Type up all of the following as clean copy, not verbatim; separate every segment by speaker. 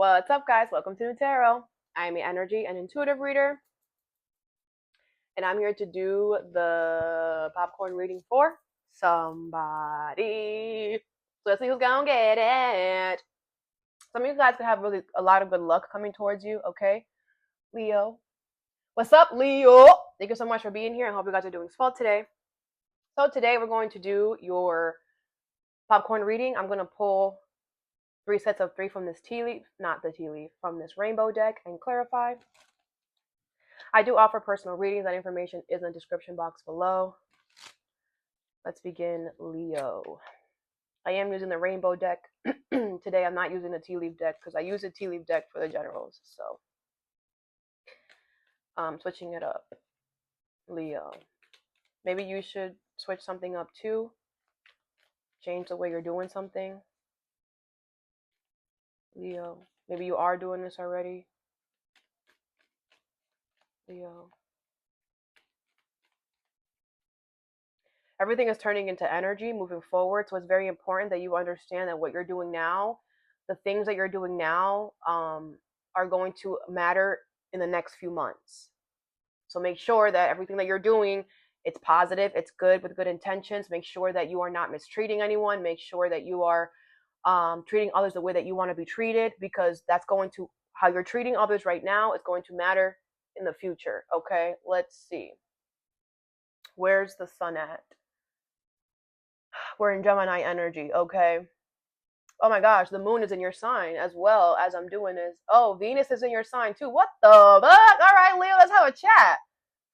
Speaker 1: What's up, guys? Welcome to Nutarot. I'm an energy and intuitive reader, and I'm here to do the popcorn reading for somebody. So let's see who's gonna get it. Some of you guys could have really a lot of good luck coming towards you, okay? Leo. What's up, Leo? Thank you so much for being here. I hope you guys are doing well today. So today we're going to do your popcorn reading. I'm gonna pull 3 sets of 3 from this tea leaf, not the tea leaf, from this rainbow deck and clarify. I do offer personal readings. That information is in the description box below. Let's begin, Leo. I am using the rainbow deck. Today I'm not using the tea leaf deck because I use the tea leaf deck for the generals. So switching it up. Leo. Maybe you should switch something up too. Change the way you're doing something. Leo. Maybe you are doing this already. Leo. Everything is turning into energy moving forward. So it's very important that you understand that what you're doing now, the things that you're doing now, are going to matter in the next few months. So make sure that everything that you're doing, it's positive, it's good, with good intentions. Make sure that you are not mistreating anyone. Make sure that you are treating others the way that you want to be treated, because that's going to, how you're treating others right now is going to matter in the future. Okay, let's see. Where's the sun at? We're in Gemini energy. Okay. Oh my gosh, the moon is in your sign as well as I'm doing this. Oh, Venus is in your sign too. What the fuck? All right, Leo, let's have a chat.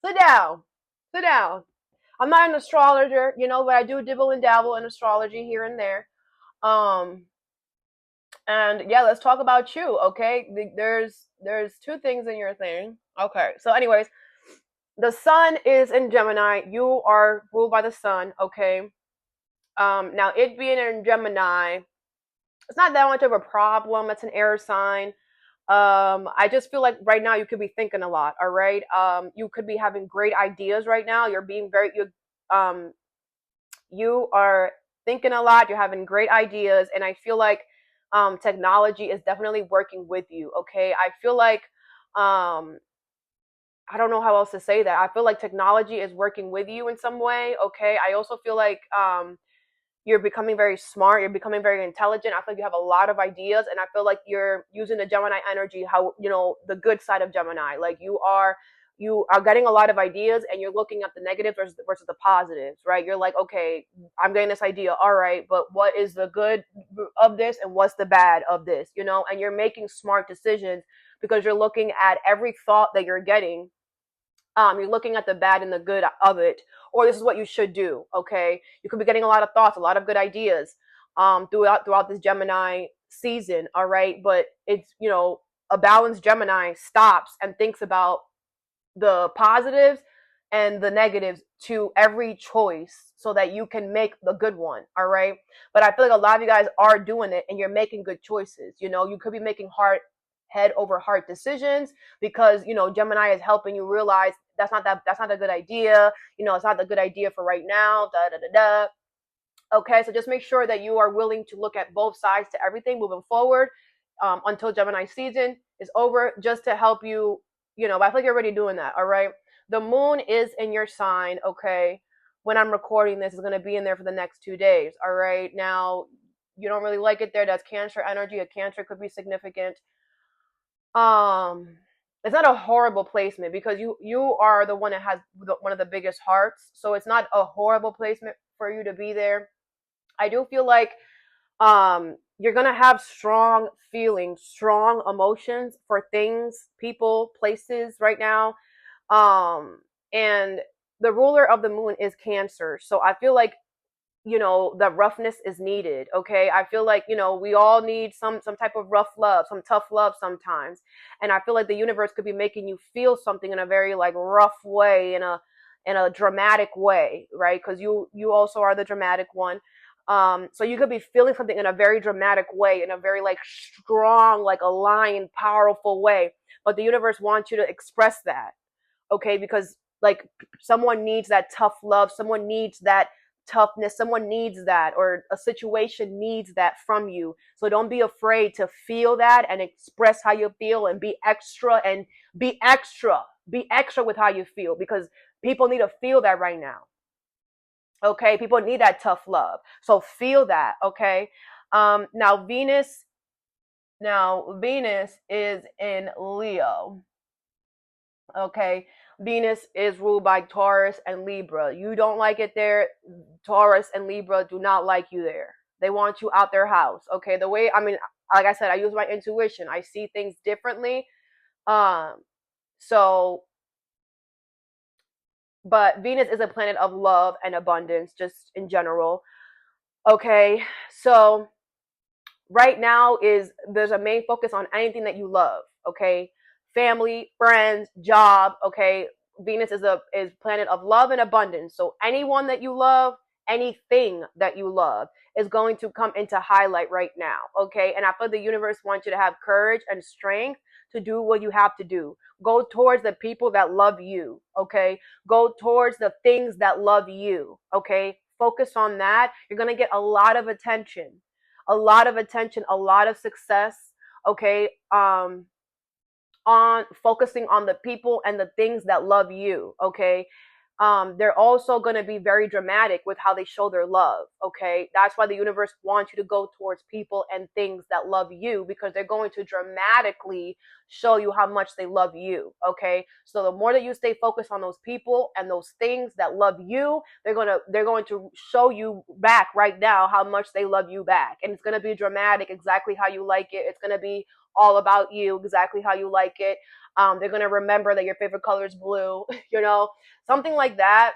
Speaker 1: Sit down. Sit down. I'm not an astrologer, but I do dibble and dabble in astrology here and there. And yeah, let's talk about you, okay? There's 2 things in your thing. Okay, so anyways, the sun is in Gemini. You are ruled by the sun, okay? Now, it being in Gemini, it's not that much of a problem. It's an air sign. I just feel like right now you could be thinking a lot, all right? You could be having great ideas right now. You're being you are thinking a lot. You're having great ideas, and I feel like technology is definitely working with you, okay? I feel like I don't know how else to say that. I feel like technology is working with you in some way, okay? I also feel like you're becoming very smart. You're becoming very intelligent. I feel like you have a lot of ideas, and I feel like you're using the Gemini energy, how, the good side of Gemini. Like you are getting a lot of ideas, and you're looking at the negatives versus the positives, right? You're like, okay, I'm getting this idea. All right, but what is the good of this and what's the bad of this, and you're making smart decisions because you're looking at every thought that you're getting. You're looking at the bad and the good of it, or this is what you should do. Okay, you could be getting a lot of thoughts, a lot of good ideas throughout this Gemini season. All right, but it's a balanced Gemini stops and thinks about the positives and the negatives to every choice so that you can make the good one. All right, but I feel like a lot of you guys are doing it and you're making good choices. You could be making head over heart decisions because Gemini is helping you realize that's not a good idea. It's not the good idea for right now. Okay, so just make sure that you are willing to look at both sides to everything moving forward until Gemini season is over, just to help you. But I feel like you're already doing that. All right, the moon is in your sign. Okay, when I'm recording this, it's going to be in there for the next 2 days. All right, now you don't really like it there. That's Cancer energy. A Cancer could be significant. It's not a horrible placement because you are the one that has one of the biggest hearts, so it's not a horrible placement for you to be there. I do feel like you're gonna have strong feelings, strong emotions for things, people, places right now. And the ruler of the moon is Cancer, so I feel like the roughness is needed. Okay, I feel like we all need some type of rough love, some tough love sometimes, and I feel like the universe could be making you feel something in a very like rough way, in a dramatic way, right? Because you also are the dramatic one. So you could be feeling something in a very dramatic way, in a very like strong, like a lion, powerful way, but the universe wants you to express that, okay? Because like someone needs that tough love, someone needs that toughness. Someone needs that, or a situation needs that from you. So don't be afraid to feel that and express how you feel, and be extra, and be extra. Be extra with how you feel, because people need to feel that right now. Okay, people need that tough love. So feel that. Okay. Now Venus is in Leo. Okay. Venus is ruled by Taurus and Libra. You don't like it there. Taurus and Libra do not like you there. They want you out their house. Okay. The way, I mean, like I said, I use my intuition. I see things differently. Um, so, but Venus is a planet of love and abundance, just in general. Okay. So right now there's a main focus on anything that you love. Okay. Family, friends, job. Okay. Venus is planet of love and abundance. So anyone that you love, anything that you love is going to come into highlight right now. Okay. And I feel the universe wants you to have courage and strength to do what you have to do. Go towards the people that love you. Okay. Go towards the things that love you. Okay. Focus on that. You're going to get a lot of attention, a lot of attention, a lot of success. Okay. On focusing on the people and the things that love you. Okay. They're also going to be very dramatic with how they show their love. Okay. That's why the universe wants you to go towards people and things that love you, because they're going to dramatically show you how much they love you. Okay. So the more that you stay focused on those people and those things that love you, they're going to show you back right now how much they love you back. And it's going to be dramatic, exactly how you like it. It's going to be all about you, exactly how you like it. They're going to remember that your favorite color is blue, something like that.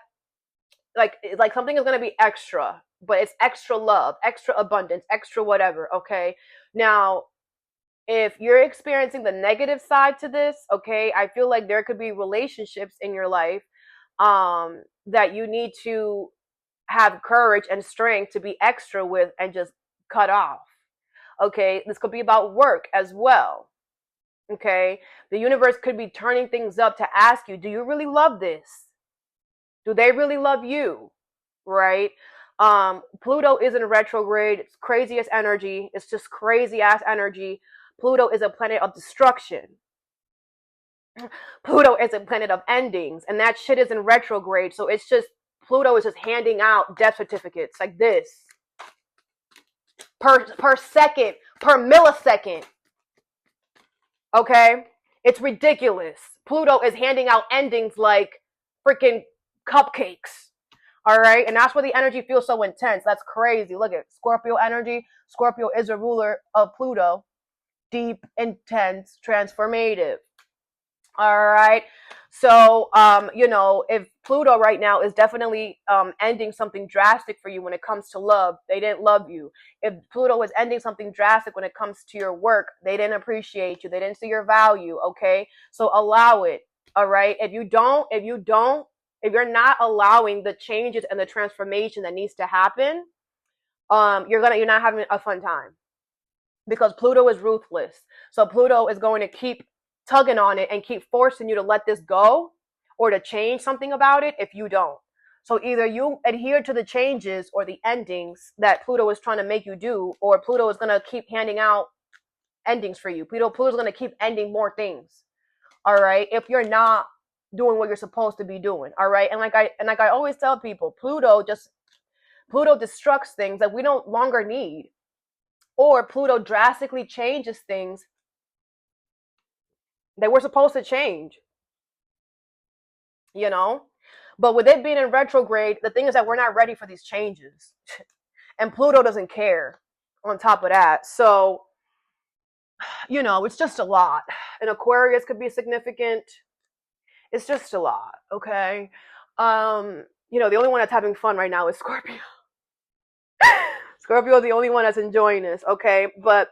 Speaker 1: Like something is going to be extra, but it's extra love, extra abundance, extra whatever. Okay. Now, if you're experiencing the negative side to this, okay, I feel like there could be relationships in your life that you need to have courage and strength to be extra with and just cut off. Okay. This could be about work as well. Okay. The universe could be turning things up to ask you, do you really love this? Do they really love you? Right? Pluto is in retrograde. It's craziest energy. It's just crazy ass energy. Pluto is a planet of destruction. Pluto is a planet of endings, and that shit is in retrograde. So it's just, Pluto is just handing out death certificates like this per second, per millisecond. Okay? It's ridiculous. Pluto is handing out endings like freaking cupcakes. All right? And that's why the energy feels so intense. That's crazy. Look at Scorpio energy. Scorpio is a ruler of Pluto. Deep, intense, transformative. All right. So, if Pluto right now is definitely ending something drastic for you when it comes to love, they didn't love you. If Pluto is ending something drastic when it comes to your work, they didn't appreciate you. They didn't see your value. Okay. So allow it. All right. If you're not allowing the changes and the transformation that needs to happen, you're not having a fun time, because Pluto is ruthless. So Pluto is going to keep tugging on it and keep forcing you to let this go or to change something about it if you don't. So either you adhere to the changes or the endings that Pluto is trying to make you do, or Pluto is going to keep handing out endings for you. Pluto's going to keep ending more things. All right. If you're not doing what you're supposed to be doing. All right. And like I always tell people, Pluto destructs things that we don't longer need, or Pluto drastically changes things that we're supposed to change, But with it being in retrograde, the thing is that we're not ready for these changes. And Pluto doesn't care on top of that. So, it's just a lot. And Aquarius could be significant. It's just a lot, okay? The only one that's having fun right now is Scorpio. Scorpio is the only one that's enjoying this, okay? But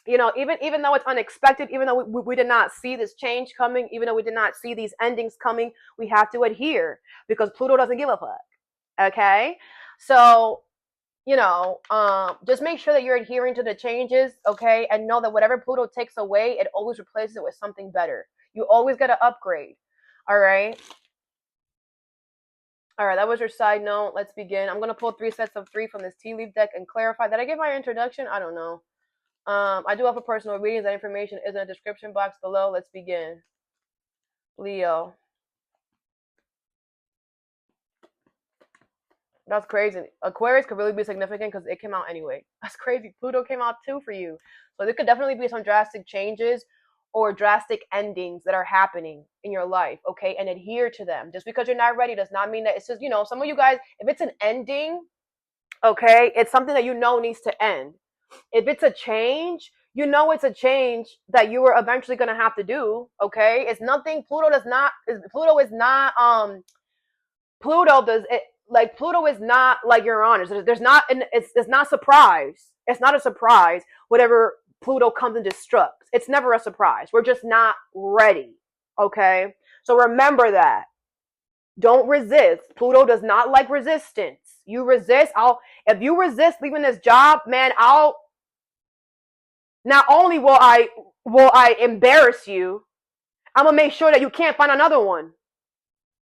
Speaker 1: even though it's unexpected, even though we did not see this change coming, even though we did not see these endings coming, we have to adhere, because Pluto doesn't give a fuck. Okay? So, just make sure that you're adhering to the changes, okay? And know that whatever Pluto takes away, it always replaces it with something better. You always got to upgrade. All right? All right, that was your side note. Let's begin. I'm gonna pull 3 sets of 3 from this tea leaf deck and clarify. Did I give my introduction? I don't know. I do offer personal readings. That information is in the description box below. Let's begin. Leo. That's crazy. Aquarius could really be significant because it came out anyway. That's crazy. Pluto came out too for you. So there could definitely be some drastic changes or drastic endings that are happening in your life, okay? And adhere to them. Just because you're not ready does not mean that it's just, some of you guys, if it's an ending, okay, it's something that you know needs to end. If it's a change, it's a change that you were eventually going to have to do, okay? It's nothing. Pluto is not Pluto is not like Uranus. There's not, it's not surprise. It's not a surprise. Whatever Pluto comes and destructs, it's never a surprise. We're just not ready. Okay, so remember that. Don't resist. Pluto does not like resistance. You resist. If you resist leaving this job, man, not only will I embarrass you, I'm gonna make sure that you can't find another one,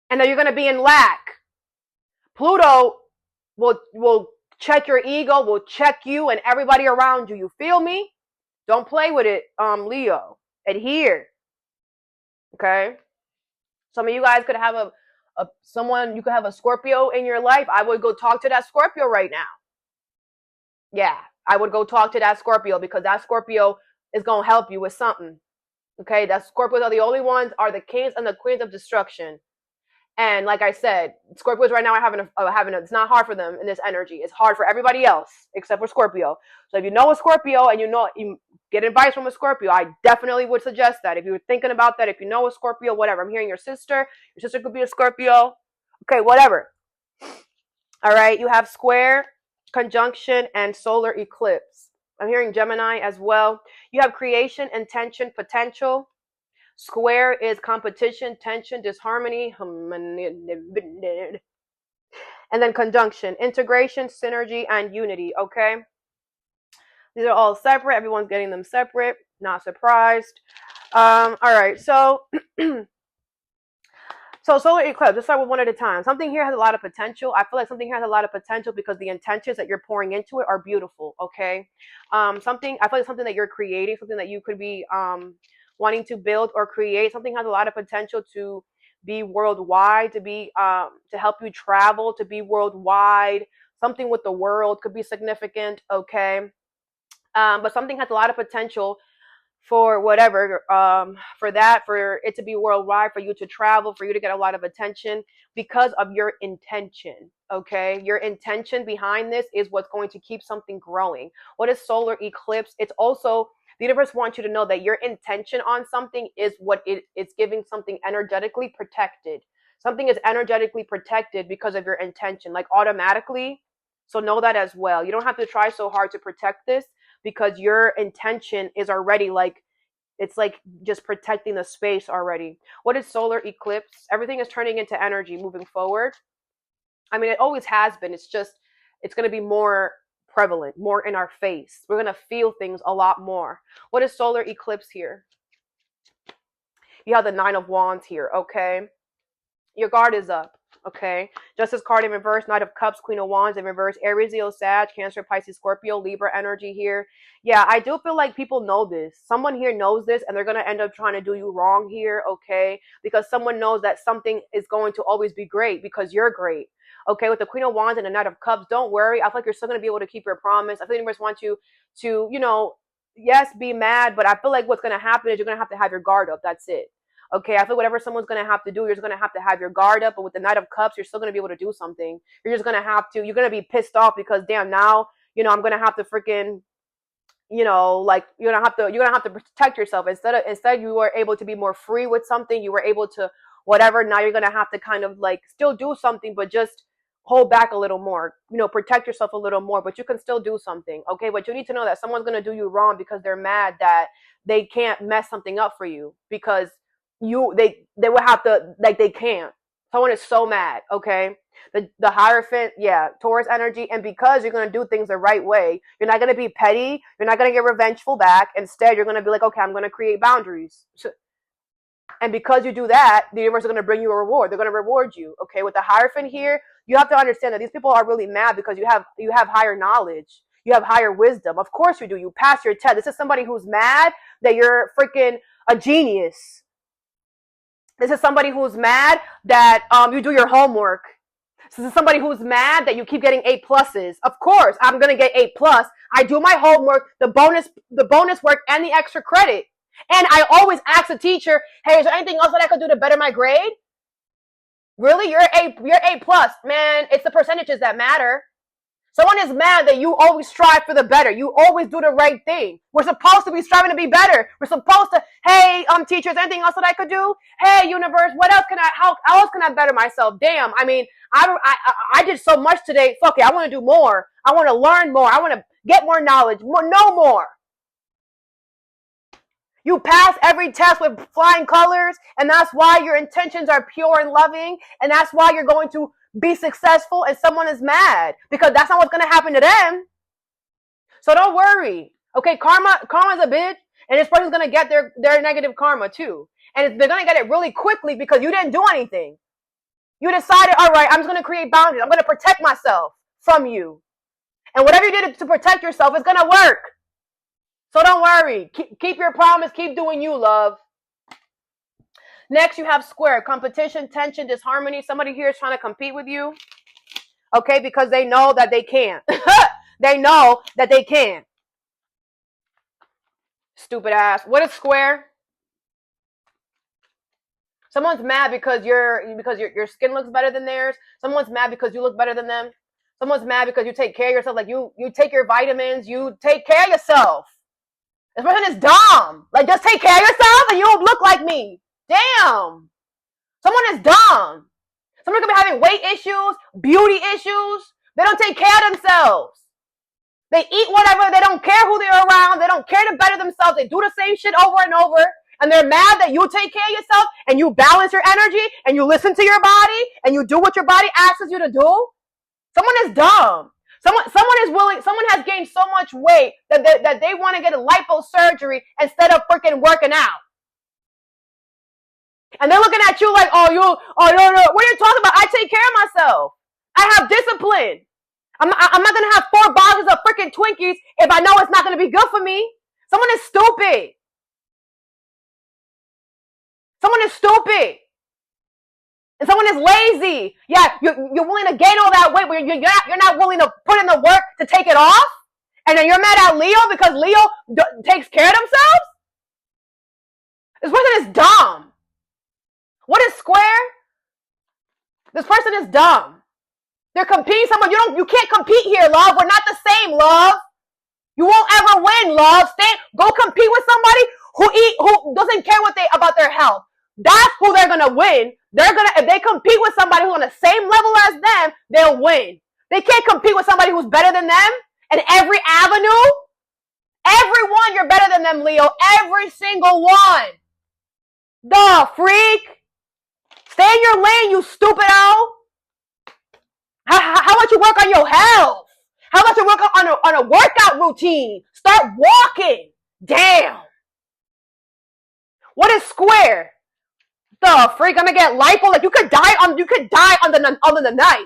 Speaker 1: and that you're gonna be in lack. Pluto will check your ego, will check you and everybody around you. You feel me? Don't play with it, Leo. Adhere. Okay? Some of you guys could have you could have a Scorpio in your life. I would go talk to that Scorpio right now. Yeah, I would go talk to that Scorpio because that Scorpio is going to help you with something. Okay? That Scorpios are the only ones, are the kings and the queens of destruction. And like I said, Scorpios right now are having it's not hard for them in this energy. It's hard for everybody else except for Scorpio. So if you know a Scorpio and you get advice from a Scorpio, I definitely would suggest that. If you're thinking about that, if you know a Scorpio, whatever. I'm hearing your sister could be a Scorpio. Okay, whatever. All right, you have square, conjunction, and solar eclipse. I'm hearing Gemini as well. You have creation, intention, potential. Square is competition, tension, disharmony, and then conjunction, integration, synergy, and unity, okay? These are all separate. Everyone's getting them separate. Not surprised. All right, so solar eclipse, let's start with one at a time. Something here has a lot of potential. I feel like something has a lot of potential because the intentions that you're pouring into it are beautiful, okay? I feel like something that you're creating, something that you could be wanting to build or create, something has a lot of potential to be worldwide, to help you travel, to be worldwide. Something with the world could be significant, okay? But something has a lot of potential for whatever, for it to be worldwide, for you to travel, for you to get a lot of attention because of your intention, okay? Your intention behind this is what's going to keep something growing. What is solar eclipse? It's also, the universe wants you to know that your intention on something is what it's giving something energetically protected. Something is energetically protected because of your intention, like automatically. So know that as well. You don't have to try so hard to protect this because your intention is already it's like just protecting the space already. What is solar eclipse? Everything is turning into energy moving forward. I mean, it always has been. It's going to be more prevalent, more in our face. We're going to feel things a lot more. What is solar eclipse here? You have the 9 of Wands here, okay? Your guard is up, okay? Justice card in reverse, Knight of Cups, Queen of Wands in reverse, Aries, Leo, Sag, Cancer, Pisces, Scorpio, Libra energy here. Yeah, I do feel like people know this. Someone here knows this, and they're going to end up trying to do you wrong here, okay? Because someone knows that something is going to always be great because you're great. Okay, with the Queen of Wands and the Knight of Cups, don't worry. I feel like you're still going to be able to keep your promise. I feel like the universe wants you to, yes, be mad, but I feel like what's going to happen is you're going to have your guard up. That's it. Okay, I feel whatever someone's going to have to do, you're just going to have your guard up. But with the Knight of Cups, you're still going to be able to do something. You're just going to you're going to be pissed off because, damn, now, I'm going to have to freaking, you're going to have to protect yourself. Instead you were able to be more free with something. You were able to whatever. Now you're going to have to kind of still do something, but just hold back a little more, protect yourself a little more, but you can still do something. Okay. But you need to know that someone's going to do you wrong because they're mad that they can't mess something up for you because they will have to, they can't. Someone is so mad. Okay. The Hierophant, yeah, Taurus energy. And because you're going to do things the right way, you're not going to be petty. You're not going to get revengeful back. Instead, you're going to be like, okay, I'm going to create boundaries. And because you do that, the universe is going to bring you a reward. They're going to reward you. Okay, with the Hierophant here, you have to understand that these people are really mad because you have higher knowledge. You have higher wisdom. Of course you do. You pass your test. This is somebody who's mad that you're freaking a genius. This is somebody who's mad that you do your homework. This is somebody who's mad that you keep getting A pluses. Of course, I'm gonna get A plus. I do my homework, the bonus work, and the extra credit. And I always ask the teacher, "Hey, is there anything else that I could do to better my grade?" Really, you're A plus, man. It's the percentages that matter. Someone is mad that you always strive for the better. You always do the right thing. We're supposed to be striving to be better. We're supposed to, hey, teachers, anything else that I could do? Hey, universe, how else can I better myself? Damn, I mean, I did so much today. Fuck it, I want to do more. I want to learn more. I want to get more knowledge. No more. You pass every test with flying colors, and that's why your intentions are pure and loving, and that's why you're going to be successful and someone is mad, because that's not what's going to happen to them. So don't worry. Okay, karma is a bitch, and this person's going to get their negative karma too. And they're going to get it really quickly because you didn't do anything. You decided, all right, I'm just going to create boundaries. I'm going to protect myself from you. And whatever you did to protect yourself is going to work. So don't worry. Keep your promise. Keep doing you, love. Next, you have square. Competition, tension, disharmony. Somebody here is trying to compete with you. Okay, because they know that they can't. They know that they can. Stupid ass. What is square? Someone's mad because your skin looks better than theirs. Someone's mad because you look better than them. Someone's mad because you take care of yourself. Like you take your vitamins. You take care of yourself. This person is dumb. Like, just take care of yourself and you don't look like me. Damn. Someone is dumb. Someone could be having weight issues, beauty issues. They don't take care of themselves. They eat whatever. They don't care who they're around. They don't care to better themselves. They do the same shit over and over. And they're mad that you take care of yourself and you balance your energy and you listen to your body and you do what your body asks you to do. Someone is dumb. Someone has gained so much weight that they want to get a liposurgery instead of freaking working out. And they're looking at you like, no, what are you talking about? I take care of myself. I have discipline. I'm not going to have 4 bottles of freaking Twinkies if I know it's not going to be good for me. Someone is stupid. Someone is stupid. And someone is lazy. Yeah, you're willing to gain all that weight, but you're not willing to put in the work to take it off? And then you're mad at Leo because Leo takes care of themselves? This person is dumb. What is square? This person is dumb. They're competing someone. You can't compete here, love. We're not the same, love. You won't ever win, love. Go compete with somebody who doesn't care about their health. That's who they're gonna win. If they compete with somebody who's on the same level as them, they'll win. They can't compete with somebody who's better than them in every avenue. Everyone, you're better than them, Leo. Every single one. The freak. Stay in your lane, you stupido. How about you work on your health? How about you work on a workout routine? Start walking. Damn. What is square? The freak, I'm gonna get lipo. Like you could die on the knife,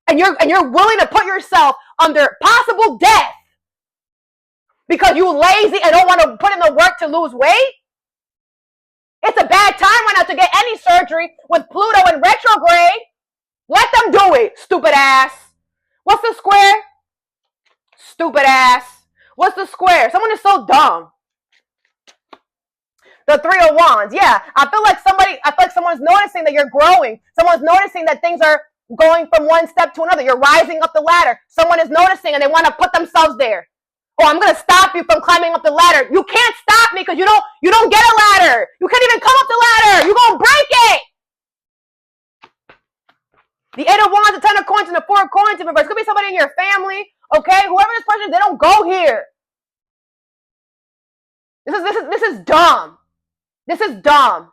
Speaker 1: and you're willing to put yourself under possible death because you lazy and don't want to put in the work to lose weight. It's a bad time right now to get any surgery with Pluto in retrograde. Let them do it, stupid ass. What's the square? Stupid ass. What's the square? Someone is so dumb. The 3 of Wands. Yeah, I feel like someone's noticing that you're growing. Someone's noticing that things are going from one step to another. You're rising up the ladder. Someone is noticing and they want to put themselves there. Oh, I'm going to stop you from climbing up the ladder. You can't stop me because you don't get a ladder. You can't even come up the ladder. You're going to break it. The 8 of Wands, the 10 of Coins, and the 4 of Coins in reverse. It could be somebody in your family, okay? Whoever this person is, they don't go here. This is dumb. This is dumb.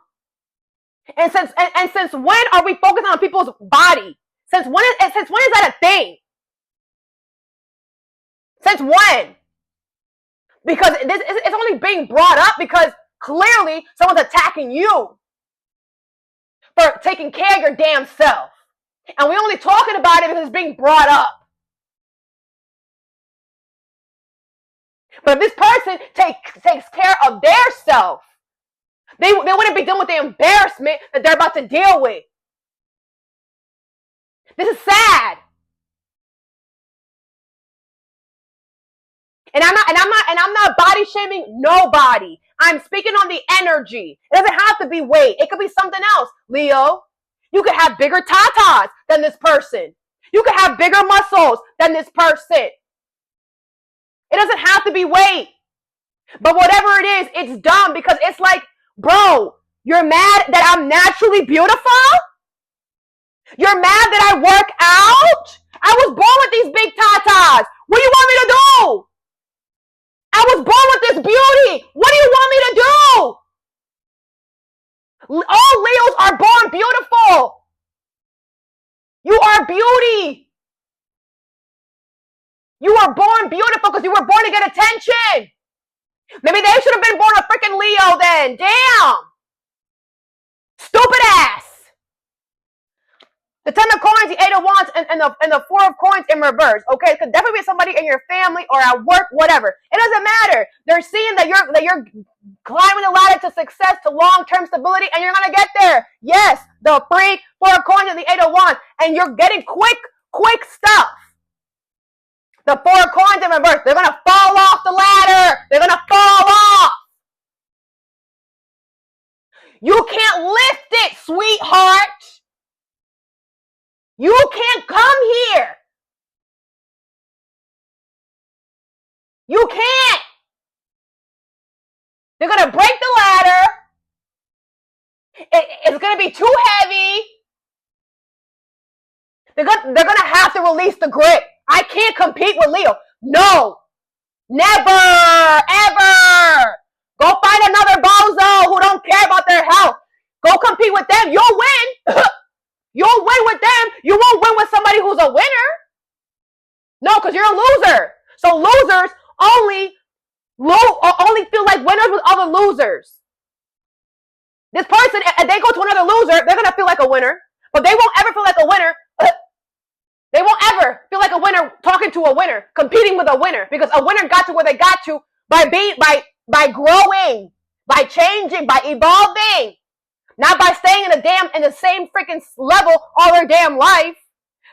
Speaker 1: And since when are we focusing on people's body? Since when is that a thing? Since when? Because it's only being brought up because Clearly, someone's attacking you for taking care of your damn self. And we're only talking about it because it's being brought up. But if this person takes care of their self, they wouldn't be dealing with the embarrassment that they're about to deal with. This is sad. And I'm not body shaming nobody. I'm speaking on the energy. It doesn't have to be weight. It could be something else. Leo, you could have bigger tatas than this person. You could have bigger muscles than this person. It doesn't have to be weight. But whatever it is, it's dumb because it's like, bro, you're mad that I'm naturally beautiful? You're mad that I work out? I was born with these big tatas. What do you want me to do? I was born with this beauty. What do you want me to do? All Leos are born beautiful. You are beauty. You were born beautiful because you were born to get attention. Maybe they should have been born a freaking Leo then. Damn. Stupid ass. The 10 of coins, the 8 of wands, and the 4 of coins in reverse. Okay, it could definitely be somebody in your family or at work, whatever. It doesn't matter. They're seeing that you're climbing the ladder to success, to long-term stability, and you're gonna get there. Yes, the 4 of coins and the 8 of wands, and you're getting quick stuff. The 4 of coins in reverse. They're gonna fall off the ladder. They're gonna fall off. You can't lift it, sweetheart. You can't come here. You can't. They're going to break the ladder. It's going to be too heavy. They're going to have to release the grip. I can't compete with Leo. No. Never. Ever. Go find another bozo who don't care about their health. Go compete with them. You'll win. You'll win with them. You won't win with somebody who's a winner. No, because you're a loser. So losers only feel like winners with other losers. This person, if they go to another loser, they're going to feel like a winner. But they won't ever feel like a winner. They won't ever feel like a winner talking to a winner, competing with a winner. Because a winner got to where they got to by growing, by changing, by evolving. Not by staying in the same freaking level all their damn life.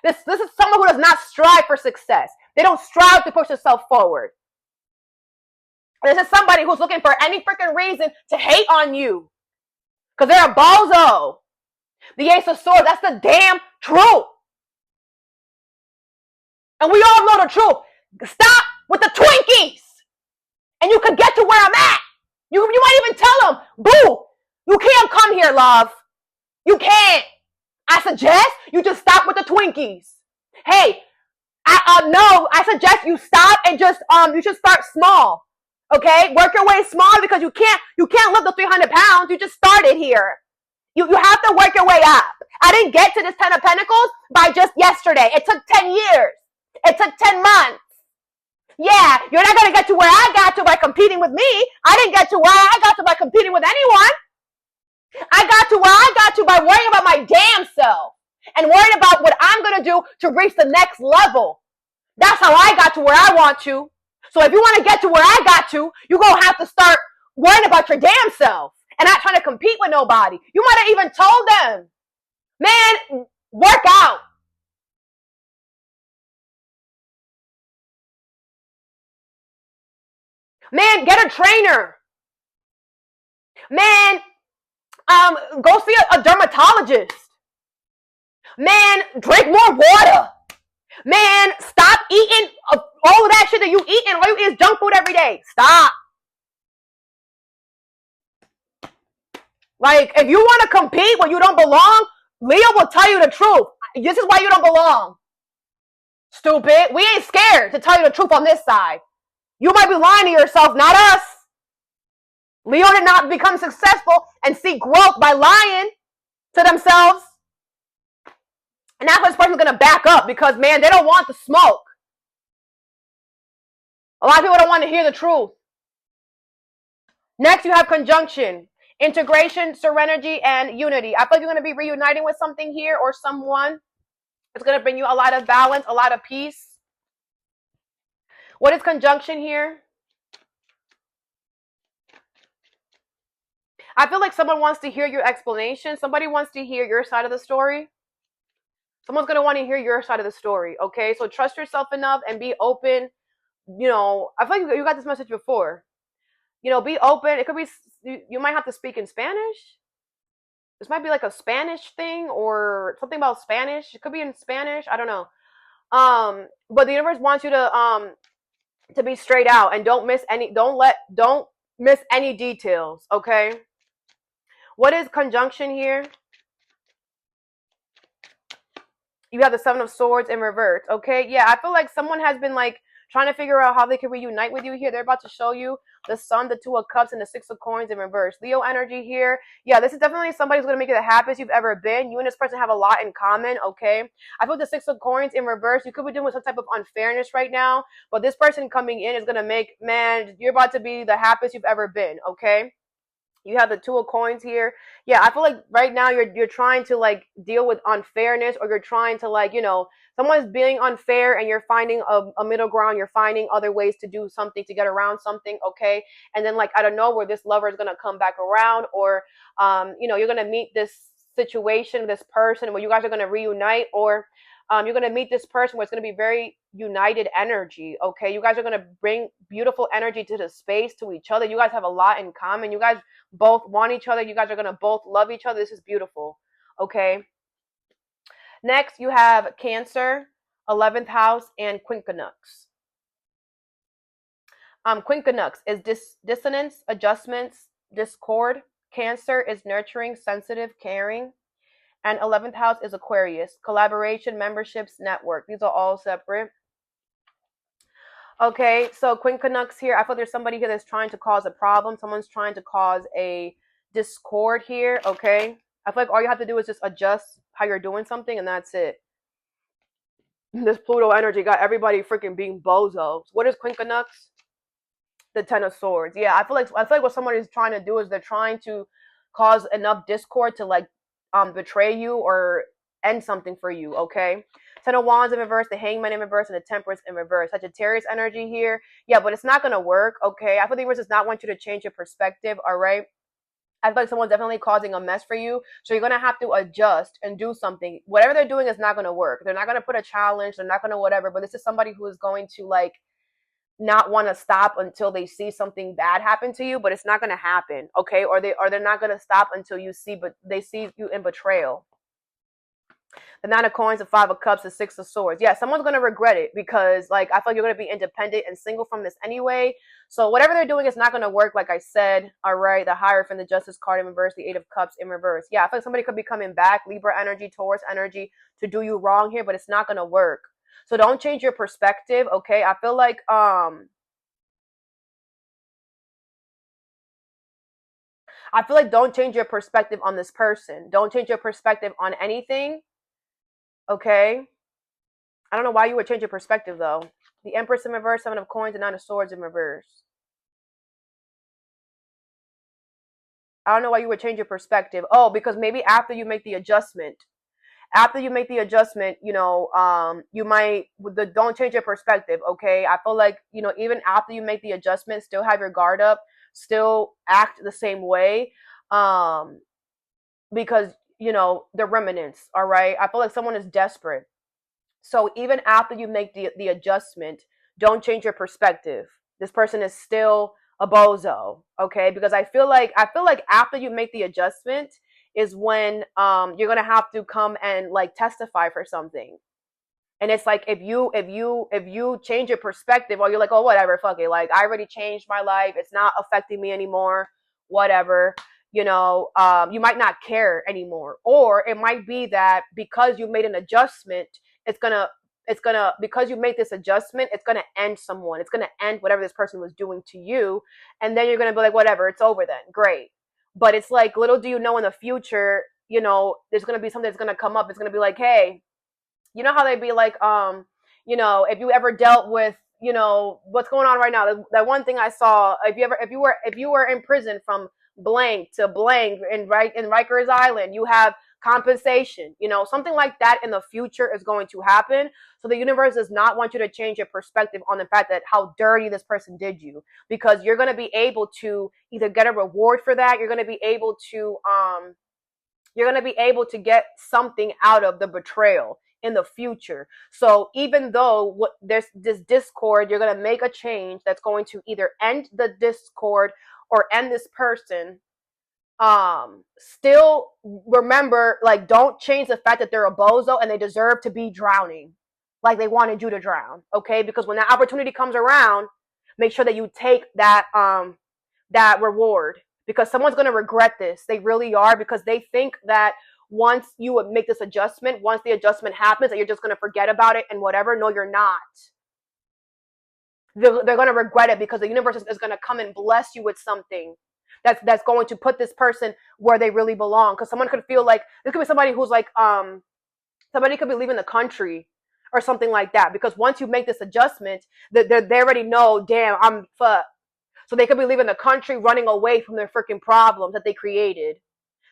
Speaker 1: This is someone who does not strive for success. They don't strive to push themselves forward. This is somebody who's looking for any freaking reason to hate on you. Because they're a bozo. The Ace of Swords, that's the damn truth. And we all know the truth. Stop with the Twinkies. And you could get to where I'm at. You might even tell them, boo, you can't come here, love. You can't. I suggest you just stop with the Twinkies. Hey, I suggest you stop and just you should start small. Okay? Work your way small because you can't lift the 300 pounds. You just started here. You have to work your way up. I didn't get to this 10 of Pentacles by just yesterday. It took 10 years. It took 10 months. Yeah, you're not going to get to where I got to by competing with me. I didn't get to where I got to by competing with anyone. I got to where I got to by worrying about my damn self and worrying about what I'm going to do to reach the next level. That's how I got to where I want to. So if you want to get to where I got to, you're going to have to start worrying about your damn self and not trying to compete with nobody. You might have even told them, man, work out. Man, get a trainer. Man, go see a dermatologist. Man, drink more water. Man, stop eating all of that shit that you eat and all you eat is junk food every day. Stop. Like, if you want to compete when you don't belong, Leo will tell you the truth. This is why you don't belong. Stupid. We ain't scared to tell you the truth on this side. You might be lying to yourself, not us. Leo did not become successful and see growth by lying to themselves. And that's why this person's going to back up because, man, they don't want the smoke. A lot of people don't want to hear the truth. Next, you have conjunction, integration, serenity, and unity. I feel like you're going to be reuniting with something here or someone. It's going to bring you a lot of balance, a lot of peace. What is conjunction here? I feel like someone wants to hear your explanation. Somebody wants to hear your side of the story. Someone's going to want to hear your side of the story, okay? So trust yourself enough and be open. You know, I feel like you got this message before. You know, be open. It could be, you might have to speak in Spanish. This might be like a Spanish thing or something about Spanish. It could be in Spanish. I don't know. But the universe wants you to be straight out and don't miss any details, okay? What is conjunction here? You have the Seven of Swords in reverse, okay? Yeah, I feel like someone has been like trying to figure out how they can reunite with you here. They're about to show you the Sun, the Two of Cups, and the Six of Coins in reverse. Leo energy here. Yeah, this is definitely somebody who's going to make you the happiest you've ever been. You and this person have a lot in common, okay? I feel the Six of Coins in reverse. You could be doing some type of unfairness right now, but this person coming in is going to make, man, you're about to be the happiest you've ever been, okay? You have the Two of Coins here. Yeah, I feel like right now you're trying to like deal with unfairness, or you're trying to like, you know, someone's being unfair and you're finding a middle ground. You're finding other ways to do something, to get around something, okay? And then like, I don't know, where this lover is going to come back around, or you know, you're going to meet this situation, this person where you guys are going to reunite, or you're going to meet this person where it's going to be very united energy, okay? You guys are going to bring beautiful energy to the space, to each other. You guys have a lot in common. You guys both want each other. You guys are going to both love each other. This is beautiful, okay? Next, you have Cancer, 11th house, and Quincunx. Quincunx is dissonance, adjustments, discord. Cancer is nurturing, sensitive, caring. And 11th house is Aquarius, collaboration, memberships, network. These are all separate. Okay, so Quincunx here, I feel there's somebody here that's trying to cause a problem. Someone's trying to cause a discord here, okay? I feel like all you have to do is just adjust how you're doing something, and that's it. This Pluto energy got everybody freaking being bozos. What is Quincunx? The Ten of Swords. Yeah, I feel like what someone is trying to do is they're trying to cause enough discord to like betray you or end something for you, okay? Ten of Wands in reverse, the Hangman in reverse, and the Temperance in reverse. Sagittarius energy here. Yeah, but it's not going to work, okay? I feel the universe does not want you to change your perspective, all right? I feel like someone's definitely causing a mess for you. So you're going to have to adjust and do something. Whatever they're doing is not going to work. They're not going to put a challenge. They're not going to whatever. But this is somebody who is going to like not want to stop until they see something bad happen to you. But it's not going to happen, okay? Or they're not going to stop until they see you in betrayal. The Nine of Coins, the Five of Cups, the Six of Swords. Yeah, someone's going to regret it because, like, I feel like you're going to be independent and single from this anyway. So whatever they're doing is not going to work, like I said. All right, the Hierophant, the Justice card in reverse, the Eight of Cups in reverse. Yeah, I feel like somebody could be coming back, Libra energy, Taurus energy, to do you wrong here, but it's not going to work. So don't change your perspective, okay? I feel like, don't change your perspective on this person. Don't change your perspective on anything. Okay. I don't know why you would change your perspective though. The Empress in reverse, Seven of Coins, and Nine of Swords in reverse. I don't know why you would change your perspective. Oh, because maybe after you make the adjustment. After you make the adjustment, you know, you might don't change your perspective, okay? I feel like, you know, even after you make the adjustment, still have your guard up, still act the same way. Because, you know, the remnants, all right? I feel like someone is desperate. So even after you make the adjustment, don't change your perspective. This person is still a bozo, okay? Because I feel like after you make the adjustment is when you're gonna have to come and like testify for something. And it's like if you change your perspective, or you're like, oh whatever, fuck it, like I already changed my life, it's not affecting me anymore, whatever. You know, you might not care anymore, or it might be that because you made an adjustment, it's gonna because you made this adjustment, it's gonna end someone. It's gonna end whatever this person was doing to you, and then you're gonna be like, whatever, it's over then, great. But it's like, little do you know, in the future, you know, there's gonna be something that's gonna come up. It's gonna be like, hey, you know how they'd be like, you know, if you ever dealt with, you know, what's going on right now. That one thing I saw, if you were in prison from blank to blank in Rikers Island, you have compensation, you know, something like that in the future is going to happen. So the universe does not want you to change your perspective on the fact that how dirty this person did you, because you're going to be able to either get a reward for that. You're going to be able to get something out of the betrayal in the future. So even though there's this discord, you're going to make a change that's going to either end the discord or end this person. Still remember, like, don't change the fact that they're a bozo and they deserve to be drowning like they wanted you to drown. Okay, because when that opportunity comes around, make sure that you take that reward, because someone's going to regret this. They really are, because they think that once you would make this adjustment, once the adjustment happens, that you're just going to forget about it and whatever. No, you're not. They're going to regret it, because the universe is going to come and bless you with something that's going to put this person where they really belong. Because someone could feel like, this could be somebody who's like, somebody could be leaving the country or something like that, because once you make this adjustment, they already know, damn, I'm fucked. So they could be leaving the country, running away from their freaking problems that they created.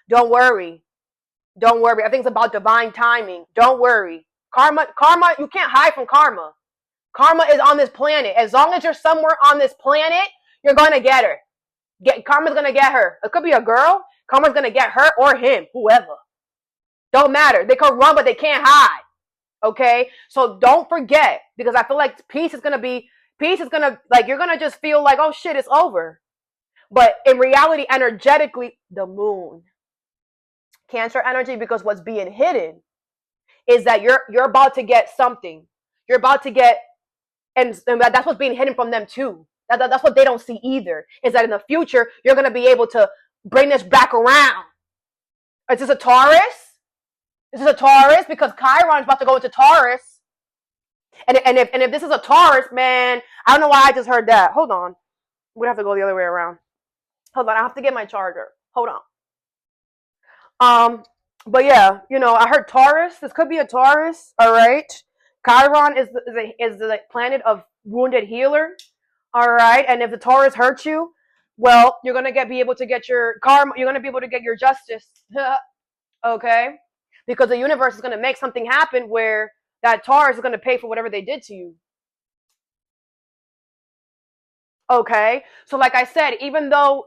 Speaker 1: Don't worry. Don't worry. I think it's about divine timing. Don't worry. Karma, you can't hide from karma. Karma is on this planet. As long as you're somewhere on this planet, you're going to get her. Karma's going to get her. It could be a girl. Karma's going to get her or him, whoever. Don't matter. They could run, but they can't hide. Okay? So don't forget, because I feel like peace is going to, like, you're going to just feel like, oh shit, it's over. But in reality, energetically, the moon. Cancer energy, because what's being hidden is that you're about to get something. You're about to get, and that's what's being hidden from them too. That's what they don't see either, is that in the future, you're going to be able to bring this back around. Is this a Taurus? This is a Taurus, because Chiron is about to go into Taurus. And if this is a Taurus, man, I don't know why I just heard that. Hold on. We have to go the other way around. Hold on. I have to get my charger. Hold on. But yeah, you know, I heard Taurus. This could be a Taurus. All right. Chiron is the planet of wounded healer. All right. And if the Taurus hurts you, well, you're going to be able to get your karma. You're going to be able to get your justice. Okay. Because the universe is going to make something happen where that Taurus is going to pay for whatever they did to you. Okay. So like I said, even though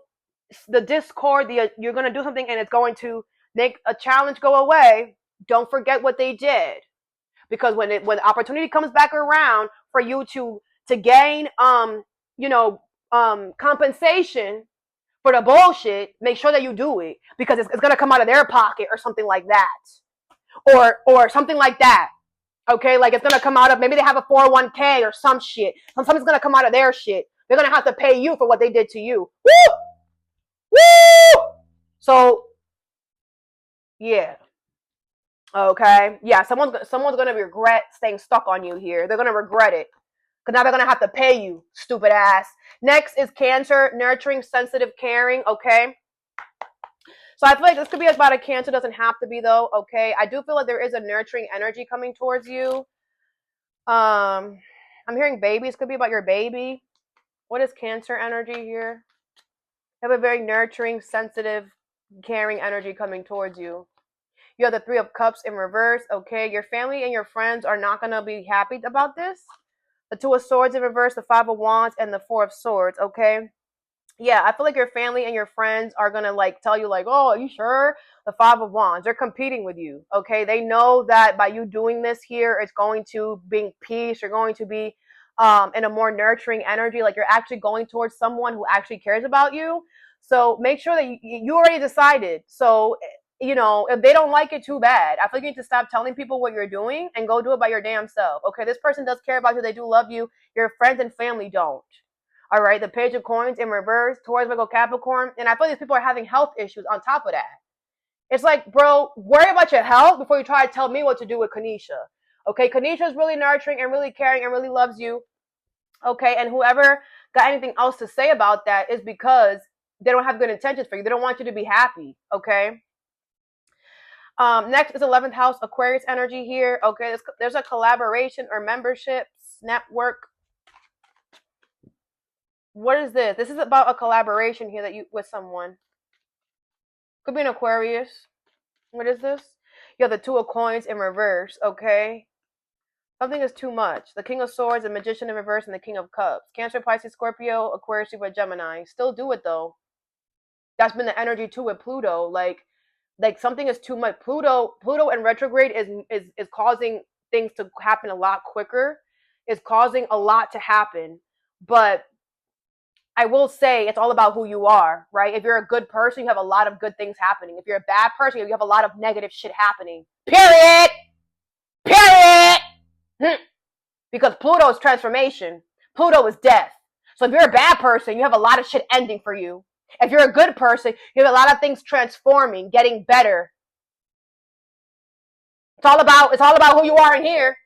Speaker 1: the discord, you're going to do something and it's going to make a challenge go away, don't forget what they did. Because when the opportunity comes back around for you to gain compensation for the bullshit, make sure that you do it, because it's going to come out of their pocket or something like that, or something like that. Okay, like it's going to come out of, maybe they have a 401k or some shit. Something's going to come out of their shit. They're going to have to pay you for what they did to you. Woo! Woo! So yeah. Okay. Yeah, someone's going to regret staying stuck on you here. They're going to regret it. Because now they're going to have to pay you, stupid ass. Next is Cancer, nurturing, sensitive, caring. Okay. So I feel like this could be about a Cancer. Doesn't have to be, though. Okay. I do feel like there is a nurturing energy coming towards you. I'm hearing babies. Could be about your baby. What is Cancer energy here? You have a very nurturing, sensitive, caring energy coming towards you. You have the Three of Cups in reverse. Okay. Your family and your friends are not going to be happy about this. The Two of Swords in reverse, the Five of Wands, and the Four of Swords. Okay. Yeah, I feel like your family and your friends are going to like tell you like, oh, are you sure? The Five of Wands. They're competing with you. Okay. They know that by you doing this here, it's going to bring peace. You're going to be in a more nurturing energy. Like you're actually going towards someone who actually cares about you. So make sure that you already decided. So, you know, if they don't like it, too bad. I feel like you need to stop telling people what you're doing and go do it by your damn self. Okay, this person does care about you. They do love you. Your friends and family don't. All right, the Page of Coins in reverse, Taurus, Virgo, Capricorn. And I feel like these people are having health issues on top of that. It's like, bro, worry about your health before you try to tell me what to do with Kanisha. Okay, Kanisha is really nurturing and really caring and really loves you. Okay, and whoever got anything else to say about that is because they don't have good intentions for you. They don't want you to be happy. Okay. Next is 11th house, Aquarius energy here. Okay, there's a collaboration or memberships network What is this? This is about a collaboration here that you with someone. Could be an Aquarius. What is this? You have the Two of Coins in reverse, okay? Something is too much. The King of Swords, the Magician in reverse, and the King of Cups. Cancer, Pisces, Scorpio, Aquarius, Libra, Gemini. Still do it though. That's been the energy too with Pluto. Like something is too much. Pluto in retrograde is causing things to happen a lot quicker. It's causing a lot to happen. But I will say it's all about who you are, right? If you're a good person, you have a lot of good things happening. If you're a bad person, you have a lot of negative shit happening. Period. Period. Because Pluto is transformation. Pluto is death. So if you're a bad person, you have a lot of shit ending for you. If you're a good person, you have a lot of things transforming, getting better. It's all about who you are in here.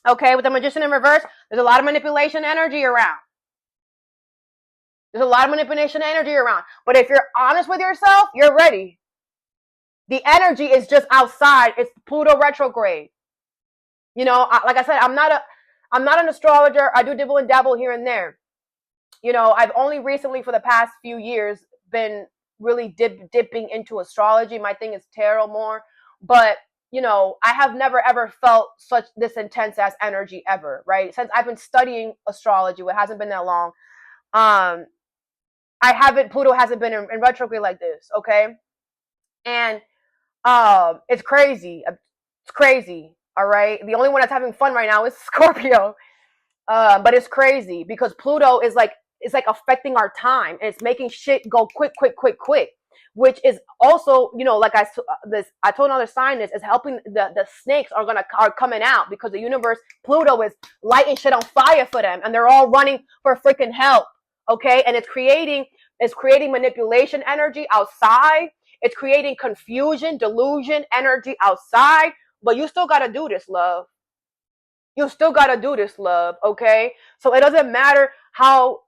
Speaker 1: Okay, with the Magician in reverse, there's a lot of manipulation energy around. There's a lot of manipulation energy around. But if you're honest with yourself, you're ready. The energy is just outside. It's Pluto retrograde. You know, like I said, I'm not an astrologer. I do dibble and dabble here and there. You know, I've only recently, for the past few years, been really dipping into astrology. My thing is tarot more. But, you know, I have never, ever felt this intense ass energy ever, right? Since I've been studying astrology, it hasn't been that long. Pluto hasn't been in retrograde like this, okay? And it's crazy. It's crazy, all right? The only one that's having fun right now is Scorpio. But it's crazy because Pluto is like, it's like affecting our time. And it's making shit go quick, which is also, you know, like I told another sign this is helping the snakes are coming out because the universe, Pluto is lighting shit on fire for them and they're all running for freaking help. Okay. And it's creating manipulation energy outside. It's creating confusion, delusion energy outside, but you still got to do this, love. You still got to do this, love. Okay. So it doesn't matter how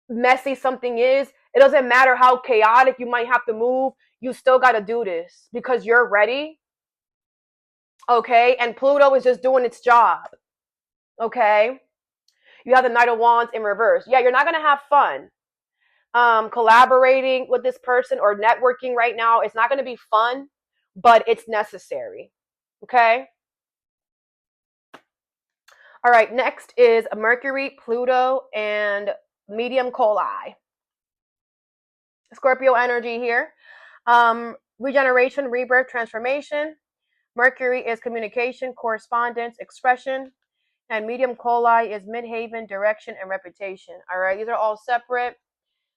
Speaker 1: messy something is. It doesn't matter how chaotic you might have to move. You still got to do this because you're ready. Okay. And Pluto is just doing its job. Okay. You have the Knight of Wands in reverse. Yeah, you're not going to have fun. Collaborating with this person or networking right now, it's not going to be fun, but it's necessary. Okay. All right. Next is Mercury, Pluto, and medium Coli. Scorpio energy here. Regeneration, rebirth, transformation. Mercury is communication, correspondence, expression. And medium Coli is midhaven, direction, and reputation. All right. These are all separate.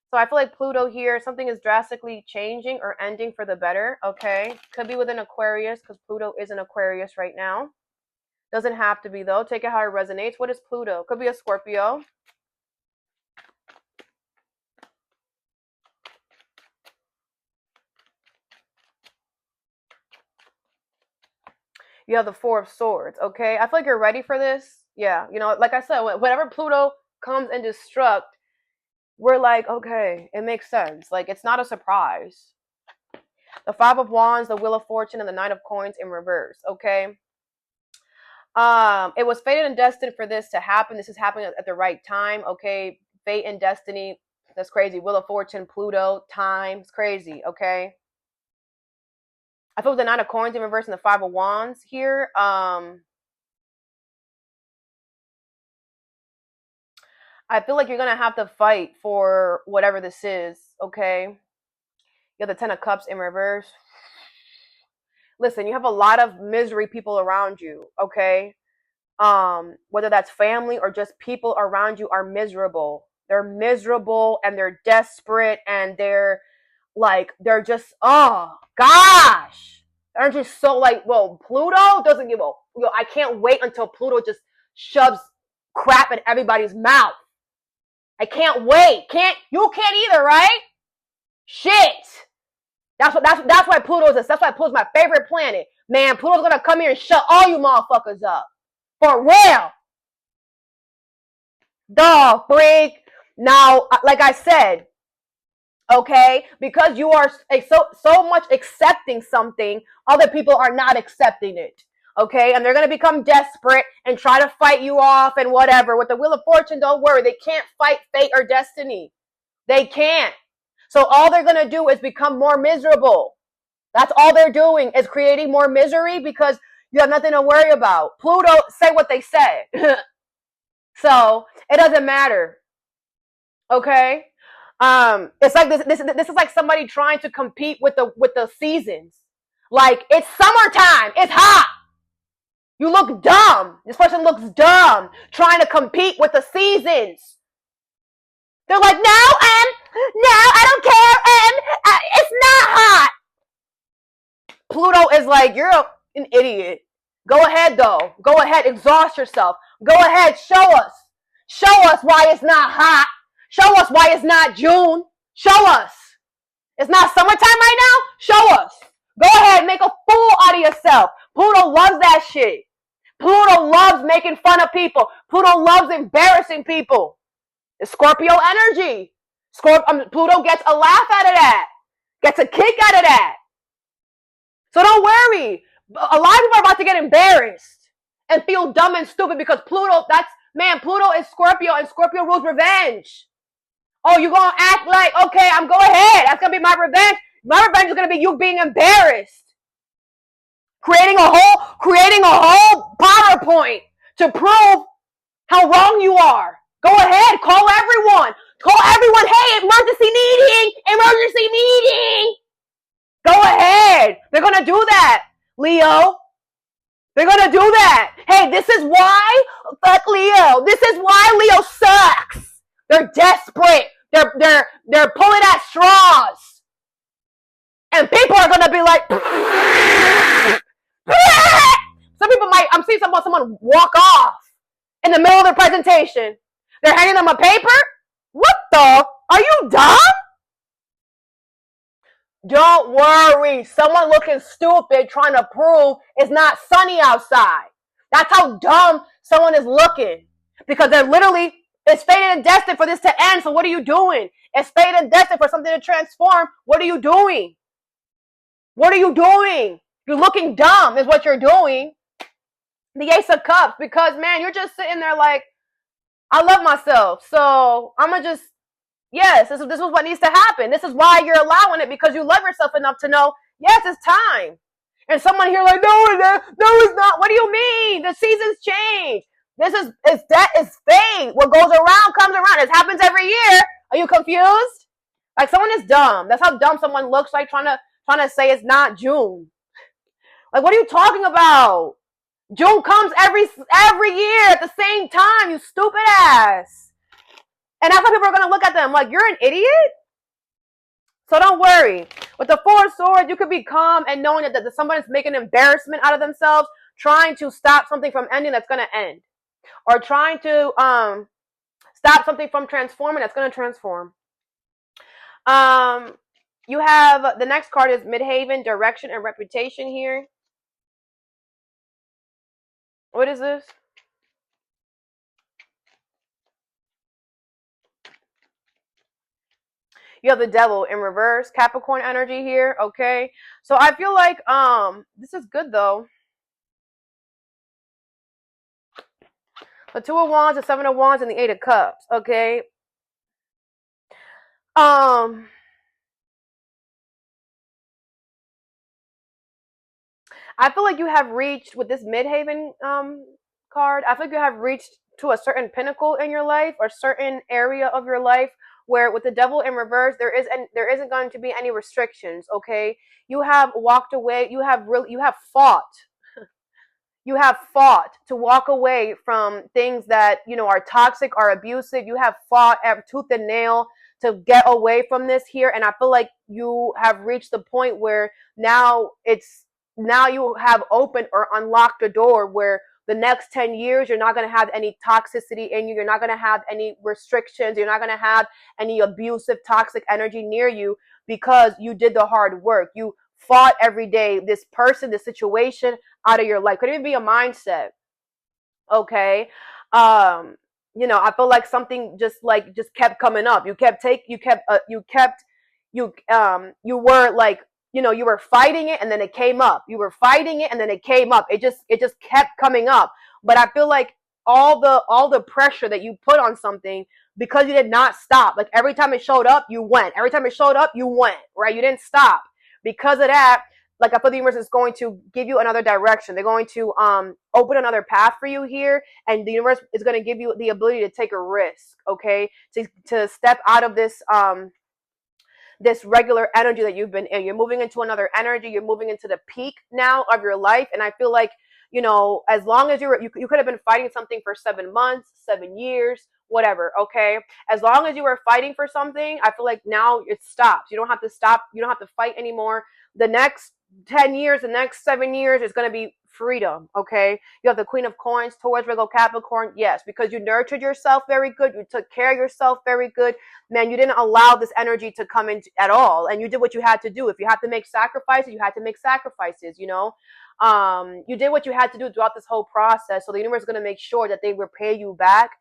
Speaker 1: So I feel like Pluto here, something is drastically changing or ending for the better, okay? Could be within Aquarius because Pluto is in Aquarius right now. Doesn't have to be, though. Take it how it resonates. What is Pluto? Could be a Scorpio. You have the Four of Swords, okay? I feel like you're ready for this. Yeah, you know, like I said, whenever Pluto comes and destruct, we're like, okay, it makes sense. Like, it's not a surprise. The Five of Wands, the Wheel of Fortune, and the Nine of Coins in reverse, okay? It was fated and destined for this to happen. This is happening at the right time, okay? Fate and destiny, that's crazy. Wheel of Fortune, Pluto, time, it's crazy, okay? I feel the Nine of Coins in reverse and the Five of Wands here. I feel like you're going to have to fight for whatever this is, okay? You have the Ten of Cups in reverse. Listen, you have a lot of misery people around you, okay? Whether that's family or just people around you are miserable. They're miserable and they're desperate and they're just, oh, gosh. They're just so like, well, Pluto doesn't give a, I can't wait until Pluto just shoves crap in everybody's mouth. I can't wait. You can't either, right? Shit. That's why Pluto's this. That's why Pluto's my favorite planet. Man, Pluto's gonna come here and shut all you motherfuckers up. For real. The freak. Now, like I said, okay, because you are so much accepting something, other people are not accepting it. Okay, and they're going to become desperate and try to fight you off and whatever. With the Wheel of Fortune, don't worry. They can't fight fate or destiny. They can't. So all they're going to do is become more miserable. That's all they're doing, is creating more misery because you have nothing to worry about. Pluto say what they say. So it doesn't matter. Okay? It's like this is like somebody trying to compete with the seasons. Like, it's summertime. It's hot. You look dumb. This person looks dumb trying to compete with the seasons. They're like, no, I don't care, it's not hot. Pluto is like, you're an idiot. Go ahead, though. Go ahead, exhaust yourself. Go ahead, show us. Show us why it's not hot. Show us why it's not June. Show us. It's not summertime right now? Show us. Go ahead, make a fool out of yourself. Pluto loves that shit. Pluto loves making fun of people. Pluto loves embarrassing people. It's Scorpio energy. Pluto gets a laugh out of that. Gets a kick out of that. So don't worry. A lot of people are about to get embarrassed and feel dumb and stupid because Pluto is Scorpio, and Scorpio rules revenge. Oh, you're going to act like, okay, go ahead. That's going to be my revenge. My revenge is going to be you being embarrassed. Creating a whole PowerPoint to prove how wrong you are. Go ahead. Call everyone. Hey, emergency meeting. Go ahead. They're going to do that, Leo. They're going to do that. Hey, this is why, fuck Leo. This is why Leo sucks. They're desperate. They're pulling at straws. And people are going to be like, some people I'm seeing someone walk off in the middle of their presentation. They're handing them a paper. What the? Are you dumb? Don't worry. Someone looking stupid trying to prove it's not sunny outside. That's how dumb someone is looking. Because they're literally, it's fated and destined for this to end. So what are you doing? It's fated and destined for something to transform. What are you doing? What are you doing? You're looking dumb is what you're doing. The Ace of Cups. Because, man, you're just sitting there like, I love myself. So I'm going to just, yes, this is what needs to happen. This is why you're allowing it, because you love yourself enough to know, yes, it's time. And someone here like, no, it's not. What do you mean? The seasons change. It's fate. What goes around comes around. It happens every year. Are you confused? Like, someone is dumb. That's how dumb someone looks like trying to say it's not June. Like, what are you talking about? June comes every year at the same time, you stupid ass. And that's how people are going to look at them like, you're an idiot? So don't worry. With the Four of Swords, you could be calm and knowing that someone is making an embarrassment out of themselves, trying to stop something from ending that's going to end. Or trying to stop something from transforming that's going to transform. You have, the next card is Midhaven, Direction, and Reputation here. What is this? You have the Devil in reverse, Capricorn energy here, okay? So I feel like this is good though. The Two of Wands, the Seven of Wands, and the Eight of Cups, okay? I feel like you have reached, with this Midhaven card, I feel like you have reached to a certain pinnacle in your life or certain area of your life where with the Devil in reverse, there isn't going to be any restrictions, okay? You have walked away, you have fought. You have fought to walk away from things that, are toxic, are abusive. You have fought tooth and nail to get away from this here. And I feel like you have reached the point where now you have opened or unlocked a door where the next 10 years, you're not going to have any toxicity in you. You're not going to have any restrictions. You're not going to have any abusive, toxic energy near you because you did the hard work. You fought every day, this person, this situation out of your life. Could even be a mindset. Okay. I feel like something just kept coming up. You were like you were fighting it and then it came up. You were fighting it and then it came up. It just kept coming up. But I feel like all the pressure that you put on something, because you did not stop. Like every time it showed up, you went. Every time it showed up, you went, right? You didn't stop. Because of that, like I feel the universe is going to give you another direction. They're going to open another path for you here, and the universe is going to give you the ability to take a risk, okay? To step out of this regular energy that you've been in. You're moving into another energy. You're moving into the peak now of your life. And I feel like, as long as you could have been fighting something for 7 months, 7 years, whatever. Okay. As long as you were fighting for something, I feel like now it stops. You don't have to stop. You don't have to fight anymore. The next 10 years, the next 7 years is going to be freedom. Okay. You have the Queen of Coins, Taurus, Virgo, Capricorn. Yes. Because you nurtured yourself very good. You took care of yourself very good. Man, you didn't allow this energy to come in at all. And you did what you had to do. If you had to make sacrifices, you had to make sacrifices, you did what you had to do throughout this whole process. So the universe is going to make sure that they repay you back.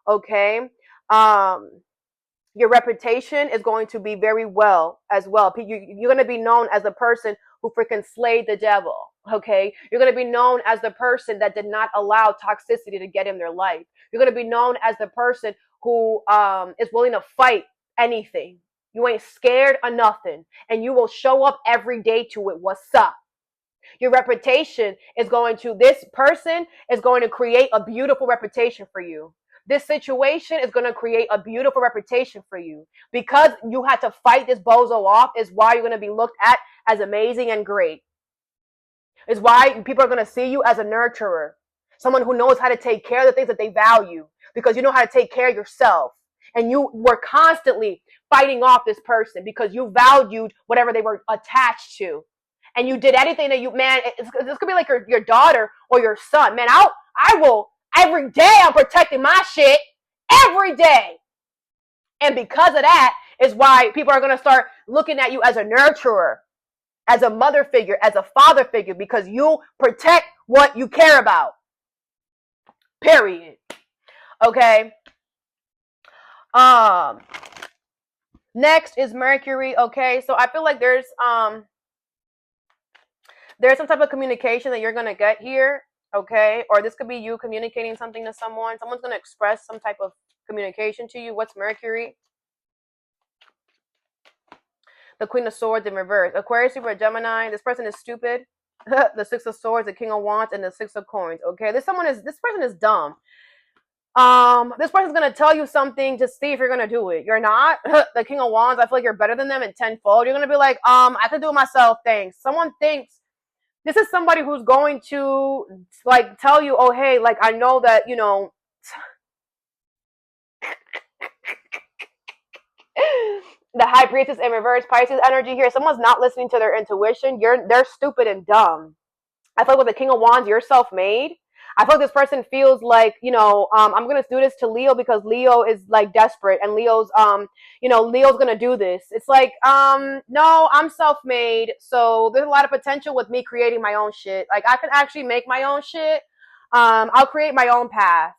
Speaker 1: Okay. Your reputation is going to be very well as well. You're going to be known as the person who freaking slayed the devil. Okay. You're going to be known as the person that did not allow toxicity to get in their life. You're going to be known as the person who is willing to fight anything. You ain't scared of nothing, and you will show up every day to it. What's up? Your reputation this person is going to create a beautiful reputation for you. This situation is going to create a beautiful reputation for you. Because you had to fight this bozo off is why you're going to be looked at as amazing and great. Is why people are going to see you as a nurturer. Someone who knows how to take care of the things that they value. Because you know how to take care of yourself. And you were constantly fighting off this person because you valued whatever they were attached to. And you did anything that this could be like your daughter or your son. Man, I will, every day I'm protecting my shit. Every day. And because of that is why people are going to start looking at you as a nurturer, as a mother figure, as a father figure, because you protect what you care about. Period. Okay. Next is Mercury. Okay. So I feel like there's some type of communication that you're going to get here, okay? Or this could be you communicating something to someone. Someone's going to express some type of communication to you. What's Mercury? The Queen of Swords in reverse. Aquarius, Libra, Gemini. This person is stupid. The Six of Swords, the King of Wands, and the Six of Coins, okay? This person is dumb. This person's going to tell you something to see if you're going to do it. You're not. The King of Wands, I feel like you're better than them in tenfold. You're going to be like, I can do it myself, thanks. Someone thinks this is somebody who's going to like tell you, oh, hey, like I know that, the High Priestess in reverse, Pisces energy here. Someone's not listening to their intuition. They're stupid and dumb. I feel like with the King of Wands, you're self-made. I feel like this person feels like, I'm going to do this to Leo because Leo is like desperate and Leo's going to do this. It's like, no, I'm self-made. So there's a lot of potential with me creating my own shit. Like I can actually make my own shit. I'll create my own path.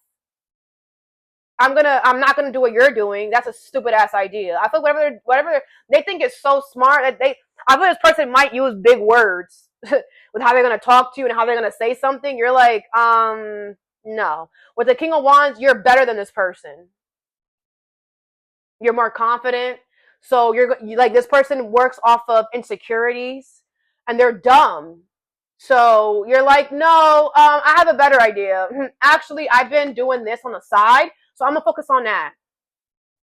Speaker 1: I'm not going to do what you're doing. That's a stupid ass idea. I feel whatever they think is so smart that I feel this person might use big words with how they're going to talk to you and how they're going to say something. You're like, no. With the King of Wands, you're better than this person. You're more confident. So you're like, this person works off of insecurities and they're dumb. So you're like, no, I have a better idea. Actually, I've been doing this on the side, so I'm going to focus on that.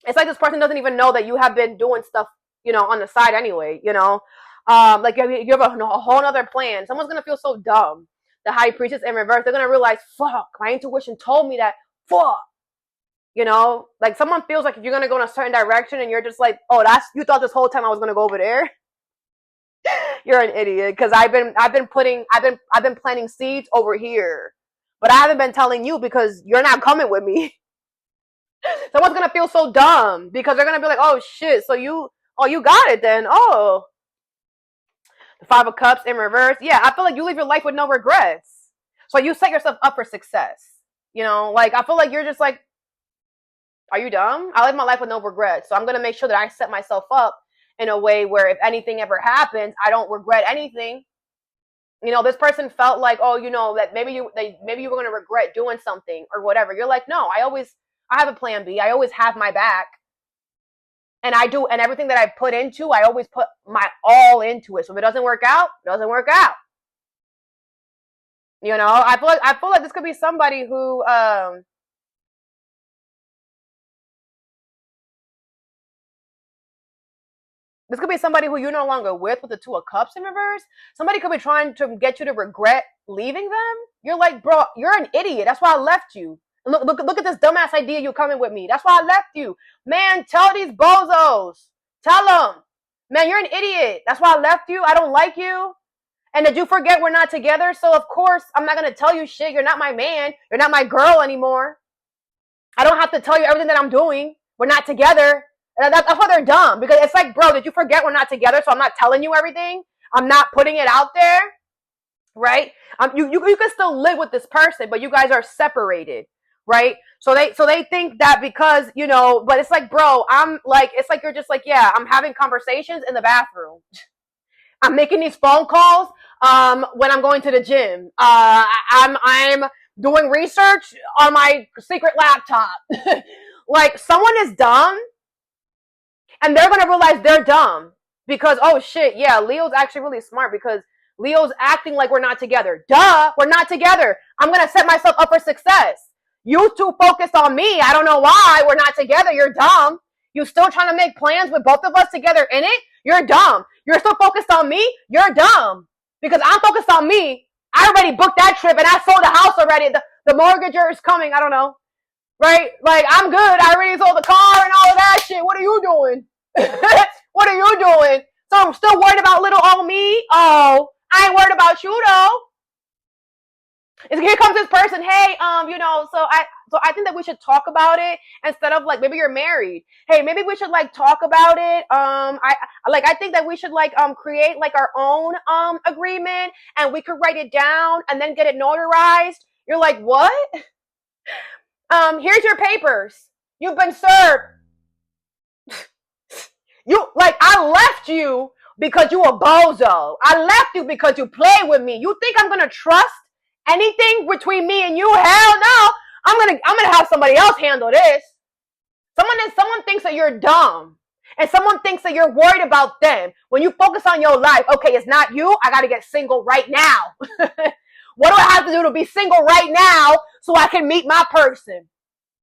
Speaker 1: It's like this person doesn't even know that you have been doing stuff, on the side anyway, like you have a whole other plan. Someone's going to feel so dumb. The High Priestess in reverse, they're going to realize, fuck, my intuition told me that, fuck. Like someone feels like if you're going to go in a certain direction and you're just like, oh, you thought this whole time I was going to go over there. You're an idiot. Cause I've been planting seeds over here, but I haven't been telling you because you're not coming with me. Someone's going to feel so dumb because they're going to be like, oh shit. So you got it then. Oh, the Five of Cups in reverse. Yeah. I feel like you live your life with no regrets. So you set yourself up for success. Like I feel like you're just like, are you dumb? I live my life with no regrets. So I'm going to make sure that I set myself up in a way where if anything ever happens, I don't regret anything. You know, this person felt like, oh, you know, that maybe you were going to regret doing something or whatever. You're like, no, I have a plan B. I always have my back. And I do, and everything that I put into, I always put my all into it. So if it doesn't work out, it doesn't work out. You know, I feel like this could be somebody who this could be somebody who you're no longer with the Two of Cups in reverse. Somebody could be trying to get you to regret leaving them. You're like, bro, you're an idiot. That's why I left you. Look at this dumbass idea you're coming with me. That's why I left you. Man, tell these bozos. Tell them. Man, you're an idiot. That's why I left you. I don't like you. And did you forget we're not together? So, of course, I'm not going to tell you shit. You're not my man. You're not my girl anymore. I don't have to tell you everything that I'm doing. We're not together. That's why they're dumb. Because it's like, bro, did you forget we're not together? So I'm not telling you everything. I'm not putting it out there. Right? You can still live with this person, but you guys are separated. Right? So they think that because, you know, but it's like, bro, I'm like, it's like you're just like, yeah, I'm having conversations in the bathroom. I'm making these phone calls when I'm going to the gym. I'm doing research on my secret laptop. Like, someone is dumb, and they're gonna realize they're dumb because, oh shit, yeah, Leo's actually really smart because Leo's acting like we're not together. Duh, we're not together. I'm gonna set myself up for success. You two focus on me. I don't know why we're not together. You're dumb. You still trying to make plans with both of us together in it? You're dumb. You're still focused on me? You're dumb. Because I'm focused on me. I already booked that trip and I sold the house already. The mortgager is coming. I don't know. Right? Like, I'm good. I already sold the car and all of that shit. What are you doing? What are you doing? So I'm still worried about little old me? Oh, I ain't worried about you though. Here comes this person. Hey, you know, so I think that we should talk about it instead of like, maybe you're married. Hey, maybe we should like talk about it. I think that we should like create like our own agreement and we could write it down and then get it notarized. You're like, what? Here's your papers. You've been served. I left you because you a bozo. I left you because you play with me. You think I'm gonna trust anything between me and you? Hell no. I'm gonna have somebody else handle this. Someone thinks that you're dumb. And someone thinks that you're worried about them. When you focus on your life, okay, it's not you. I gotta get single right now. What do I have to do to be single right now so I can meet my person?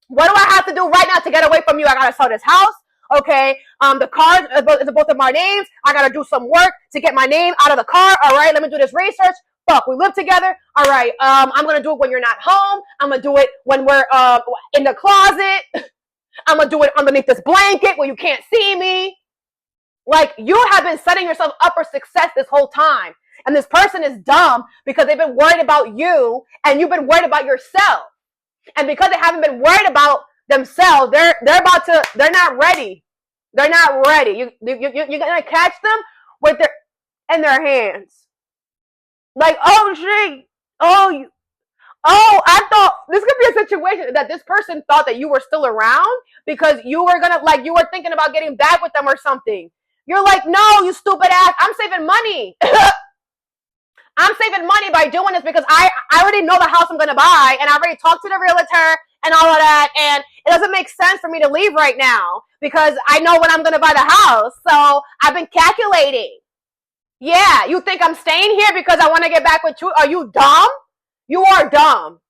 Speaker 1: What do I have to do right now to get away from you? I gotta sell this house. Okay, the car is both of my names. I gotta do some work to get my name out of the car. All right, let me do this research. Fuck, we live together. All right, I'm gonna do it when you're not home. I'm gonna do it when we're in the closet. I'm gonna do it underneath this blanket where you can't see me. Like, you have been setting yourself up for success this whole time. And this person is dumb because they've been worried about you and you've been worried about yourself. And because they haven't been worried about themselves, they're not ready. They're not ready. You're gonna catch them with in their hands. Like, oh shit, I thought this could be a situation that this person thought that you were still around because you were thinking about getting back with them or something. You're like, no, you stupid ass. I'm saving money. I'm saving money by doing this because I already know the house I'm going to buy and I already talked to the realtor and all of that. And it doesn't make sense for me to leave right now because I know when I'm going to buy the house. So I've been calculating. Yeah, you think I'm staying here because I want to get back with you? Are you dumb? You are dumb.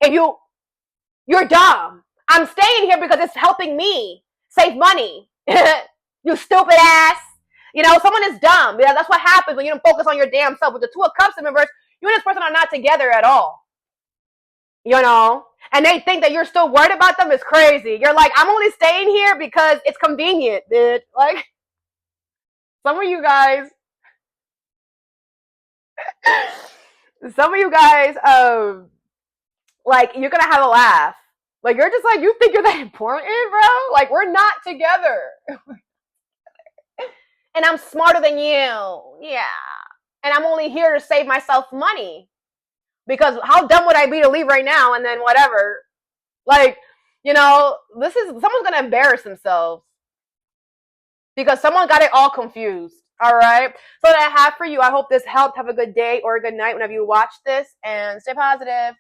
Speaker 1: You're dumb. I'm staying here because it's helping me save money. You stupid ass. You know, someone is dumb. Yeah, that's what happens when you don't focus on your damn self. With the Two of Cups in reverse, you and this person are not together at all. You know? And they think that you're still worried about them. It's crazy. You're like, I'm only staying here because it's convenient, bitch. Like, some of you guys, like, you're gonna have a laugh. Like, you're just like, you think you're that important, bro? Like, we're not together. And I'm smarter than you. Yeah. And I'm only here to save myself money. Because how dumb would I be to leave right now and then whatever? Like, you know, someone's going to embarrass themselves. because someone got it all confused. All right. So that I have for you. I hope this helped. Have a good day or a good night whenever you watch this, and stay positive.